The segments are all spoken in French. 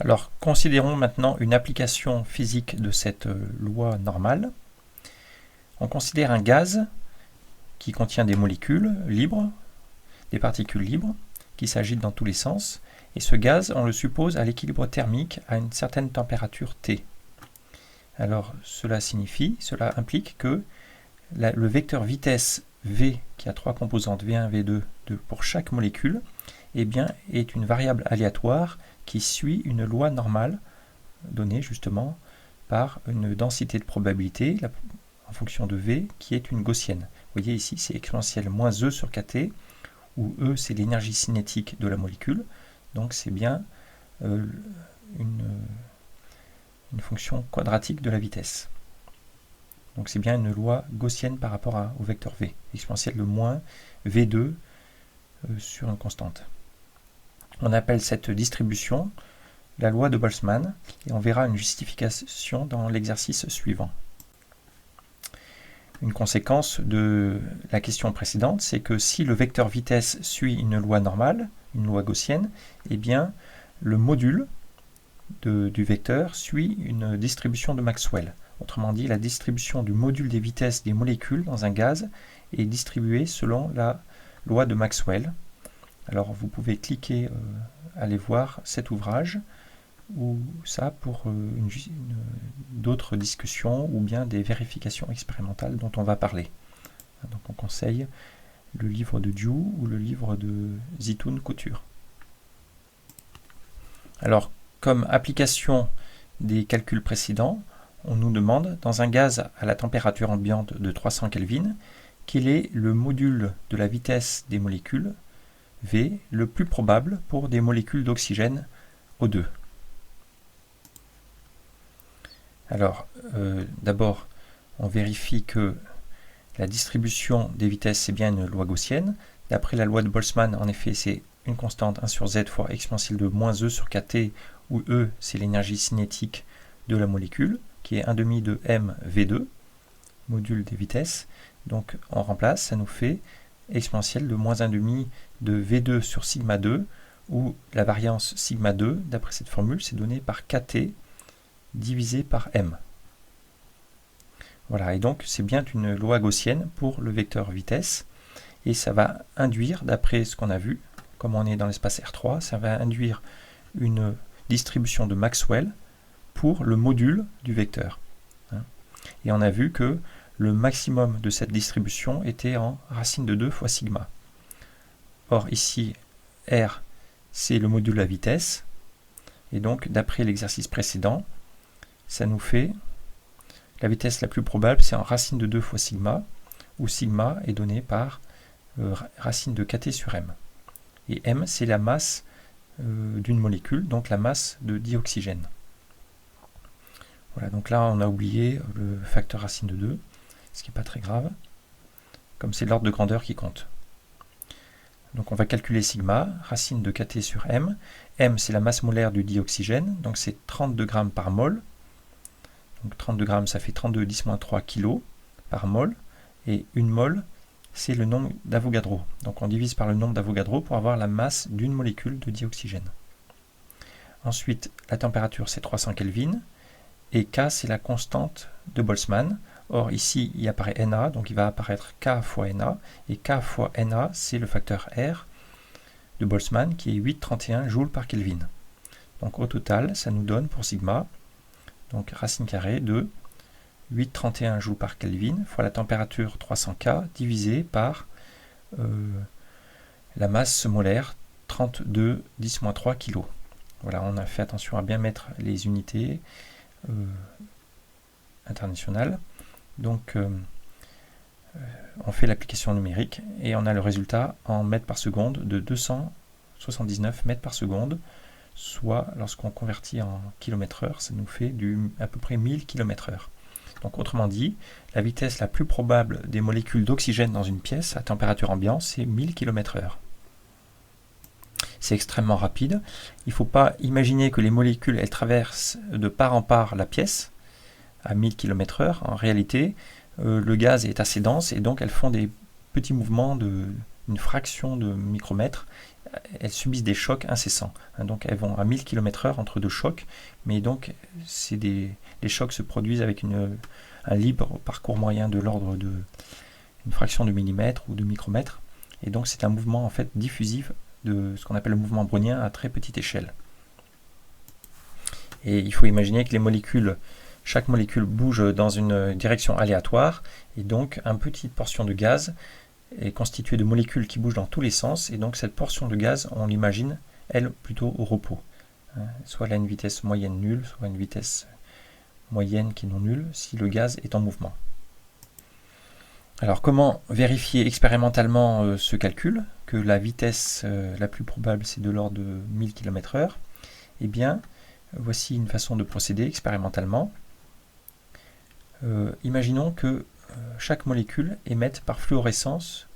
Alors, considérons maintenant une application physique de cette loi normale. On considère un gaz qui contient des molécules libres, des particules libres, qui s'agitent dans tous les sens, et ce gaz, on le suppose à l'équilibre thermique à une certaine température T. Alors, cela implique que le vecteur vitesse V, qui a trois composantes V1, V2, pour chaque molécule, est une variable aléatoire qui suit une loi normale donnée justement par une densité de probabilité en fonction de V qui est une gaussienne. Vous voyez ici, c'est exponentielle moins E sur kT, où E c'est l'énergie cinétique de la molécule, donc c'est bien une fonction quadratique de la vitesse. Donc c'est bien une loi gaussienne par rapport au vecteur V, exponentielle de moins V2 sur une constante. On appelle cette distribution la loi de Boltzmann, et on verra une justification dans l'exercice suivant. Une conséquence de la question précédente, c'est que si le vecteur vitesse suit une loi normale, une loi gaussienne, eh bien le module du vecteur suit une distribution de Maxwell. Autrement dit, la distribution du module des vitesses des molécules dans un gaz est distribuée selon la loi de Maxwell. Alors vous pouvez cliquer, aller voir cet ouvrage ou ça pour d'autres discussions ou bien des vérifications expérimentales dont on va parler. Donc on conseille le livre de Dew ou le livre de Zitoun Couture. Alors, comme application des calculs précédents, on nous demande, dans un gaz à la température ambiante de 300 Kelvin, quel est le module de la vitesse des molécules V le plus probable pour des molécules d'oxygène O2. Alors, d'abord, on vérifie que la distribution des vitesses, c'est bien une loi gaussienne. D'après la loi de Boltzmann, en effet, c'est une constante 1 sur z fois exponentielle de moins E sur kT, où E, c'est l'énergie cinétique de la molécule, qui est 1,5 de m V2, module des vitesses. Donc, on remplace, ça nous fait exponentielle de moins 1,5 de V2 sur sigma 2, où la variance sigma 2, d'après cette formule, c'est donné par kT divisé par m. Voilà, et donc c'est bien une loi gaussienne pour le vecteur vitesse, et ça va induire, d'après ce qu'on a vu, comme on est dans l'espace R3, ça va induire une distribution de Maxwell pour le module du vecteur. Et on a vu que le maximum de cette distribution était en racine de 2 fois sigma. Or ici, R, c'est le module de la vitesse, et donc d'après l'exercice précédent, ça nous fait la vitesse la plus probable, c'est en racine de 2 fois sigma, où sigma est donné par racine de kT sur m. Et m, c'est la masse d'une molécule, donc la masse de dioxygène. Voilà, donc là, on a oublié le facteur racine de 2, ce qui n'est pas très grave, comme c'est l'ordre de grandeur qui compte. Donc on va calculer sigma, racine de kT sur m. M, c'est la masse molaire du dioxygène, donc c'est 32 grammes par mol. Donc 32 grammes, ça fait 32 10-3 kg par mol. Et une mol, c'est le nombre d'Avogadro. Donc on divise par le nombre d'Avogadro pour avoir la masse d'une molécule de dioxygène. Ensuite, la température, c'est 300 Kelvin. Et K, c'est la constante de Boltzmann. Or, ici, il apparaît Na, donc il va apparaître K fois Na. Et K fois Na, c'est le facteur R de Boltzmann, qui est 8,31 joules par Kelvin. Donc au total, ça nous donne pour sigma, donc racine carrée de 8,31 joules par Kelvin fois la température 300 K divisé par la masse molaire 32 10-3 kg. Voilà, on a fait attention à bien mettre les unités internationales. Donc on fait l'application numérique et on a le résultat en mètres par seconde de 279 mètres par seconde, soit lorsqu'on convertit en km/h, ça nous fait à peu près 1000 km/h. Donc autrement dit, la vitesse la plus probable des molécules d'oxygène dans une pièce à température ambiante, c'est 1000 km/h. C'est extrêmement rapide. Il ne faut pas imaginer que les molécules elles traversent de part en part la pièce à 1000 km/h. En réalité, le gaz est assez dense et donc elles font des petits mouvements d'une fraction de micromètre elles subissent des chocs incessants. Donc elles vont à 1000 km/h entre deux chocs, mais donc les chocs se produisent avec un libre parcours moyen de l'ordre de une fraction de millimètre ou de micromètre, et donc c'est un mouvement en fait diffusif de ce qu'on appelle le mouvement brownien à très petite échelle. Et il faut imaginer que chaque molécule bouge dans une direction aléatoire, et donc une petite portion de gaz est constituée de molécules qui bougent dans tous les sens, et donc cette portion de gaz, on l'imagine, elle, plutôt au repos. Soit elle a une vitesse moyenne nulle, soit une vitesse moyenne qui est non nulle, si le gaz est en mouvement. Alors comment vérifier expérimentalement ce calcul, que la vitesse la plus probable c'est de l'ordre de 1000 km/h? Eh bien, voici une façon de procéder expérimentalement. Imaginons que chaque molécule émette par fluorescence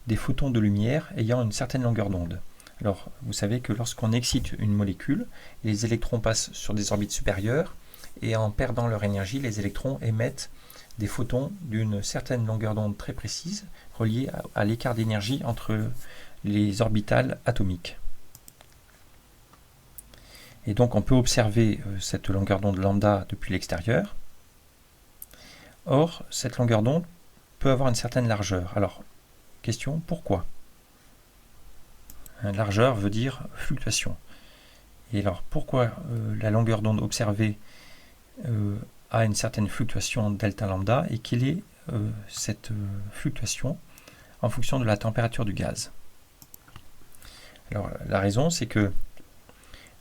des photons de lumière ayant une certaine longueur d'onde. Alors, vous savez que lorsqu'on excite une molécule, les électrons passent sur des orbites supérieures, et en perdant leur énergie, les électrons émettent des photons d'une certaine longueur d'onde très précise, reliée à l'écart d'énergie entre les orbitales atomiques. Et donc on peut observer cette longueur d'onde lambda depuis l'extérieur. Or, cette longueur d'onde peut avoir une certaine largeur. Alors, question, pourquoi? Largeur veut dire fluctuation. Et alors, pourquoi la longueur d'onde observée a une certaine fluctuation delta lambda, et quelle est cette fluctuation en fonction de la température du gaz? Alors, la raison, c'est que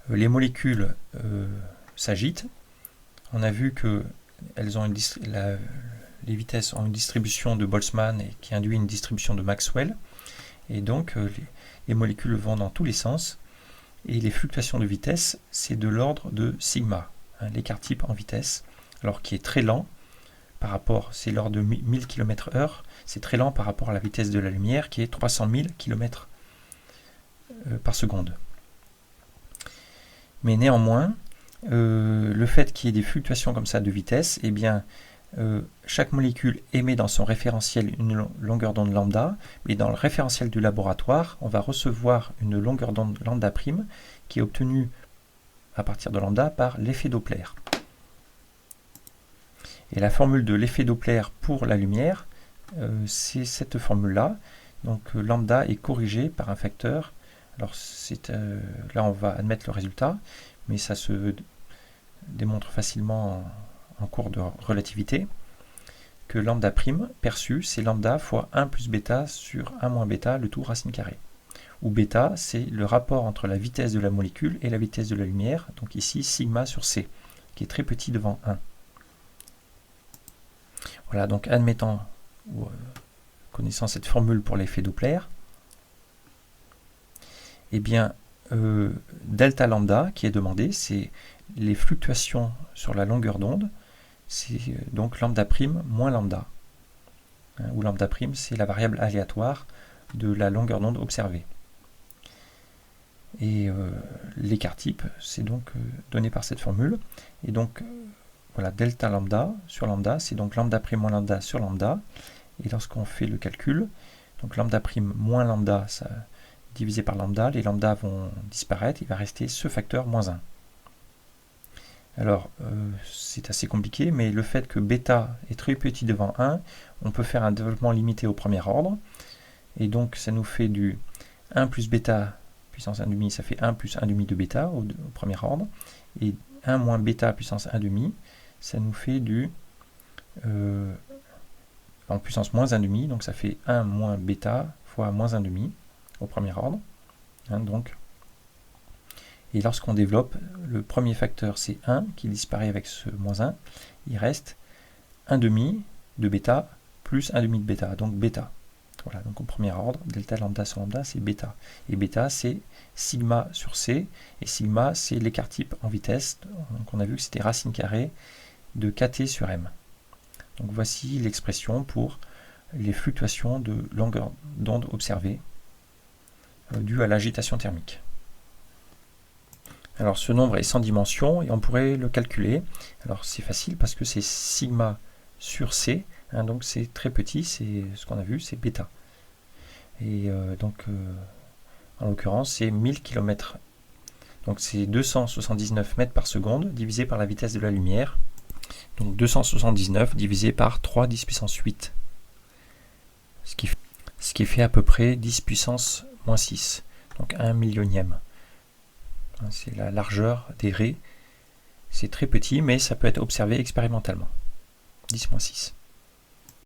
les molécules s'agitent. On a vu que les vitesses ont une distribution de Boltzmann et qui induit une distribution de Maxwell, et donc les molécules vont dans tous les sens, et les fluctuations de vitesse, c'est de l'ordre de sigma, l'écart type en vitesse, alors qui est très lent par rapport, c'est l'ordre de 1000 km/h, c'est très lent par rapport à la vitesse de la lumière qui est 300 000 km par seconde. Mais néanmoins, le fait qu'il y ait des fluctuations comme ça de vitesse, eh bien, chaque molécule émet dans son référentiel une longueur d'onde lambda, mais dans le référentiel du laboratoire, on va recevoir une longueur d'onde lambda prime qui est obtenue à partir de lambda par l'effet Doppler. Et la formule de l'effet Doppler pour la lumière, c'est cette formule-là. Donc lambda est corrigé par un facteur. Alors là on va admettre le résultat, mais ça se démontre facilement en cours de relativité, que lambda prime perçu, c'est lambda fois 1 plus bêta sur 1 moins bêta, le tout racine carrée. Où bêta, c'est le rapport entre la vitesse de la molécule et la vitesse de la lumière, donc ici sigma sur c, qui est très petit devant 1. Voilà, donc admettant, connaissant cette formule pour l'effet Doppler, eh bien, delta lambda qui est demandé, c'est les fluctuations sur la longueur d'onde, c'est donc lambda prime moins lambda, où lambda prime c'est la variable aléatoire de la longueur d'onde observée. Et l'écart type, c'est donc donné par cette formule, et donc voilà, delta lambda sur lambda, c'est donc lambda prime moins lambda sur lambda, et lorsqu'on fait le calcul, donc lambda prime moins lambda, ça divisé par lambda, les lambda vont disparaître, il va rester ce facteur moins 1. Alors, c'est assez compliqué, mais le fait que bêta est très petit devant 1, on peut faire un développement limité au premier ordre, et donc ça nous fait du 1 plus bêta puissance 1,5, ça fait 1 plus 1,5 de bêta au premier ordre, et 1 moins bêta puissance 1,5, ça nous fait du en puissance moins 1,5, donc ça fait 1 moins bêta fois moins 1,5 au premier ordre. Donc. Et lorsqu'on développe, le premier facteur c'est 1 qui disparaît avec ce moins 1, il reste 1,5 de bêta plus 1,5 de bêta, donc bêta. Voilà, donc au premier ordre, delta lambda sur lambda c'est bêta. Et bêta c'est sigma sur c, et sigma c'est l'écart type en vitesse, donc on a vu que c'était racine carrée de kt sur m. Donc voici l'expression pour les fluctuations de longueur d'onde observées dues à l'agitation thermique. Alors ce nombre est sans dimension et on pourrait le calculer. Alors c'est facile parce que c'est sigma sur c, donc c'est très petit, c'est ce qu'on a vu, c'est bêta. Et donc En l'occurrence, c'est 1000 km. Donc c'est 279 mètres par seconde divisé par la vitesse de la lumière. Donc 279 divisé par 3 10 puissance 8. Ce qui fait à peu près 10 puissance moins 6. Donc 1 millionième. C'est la largeur des raies. C'est très petit, mais ça peut être observé expérimentalement. 10 moins 6.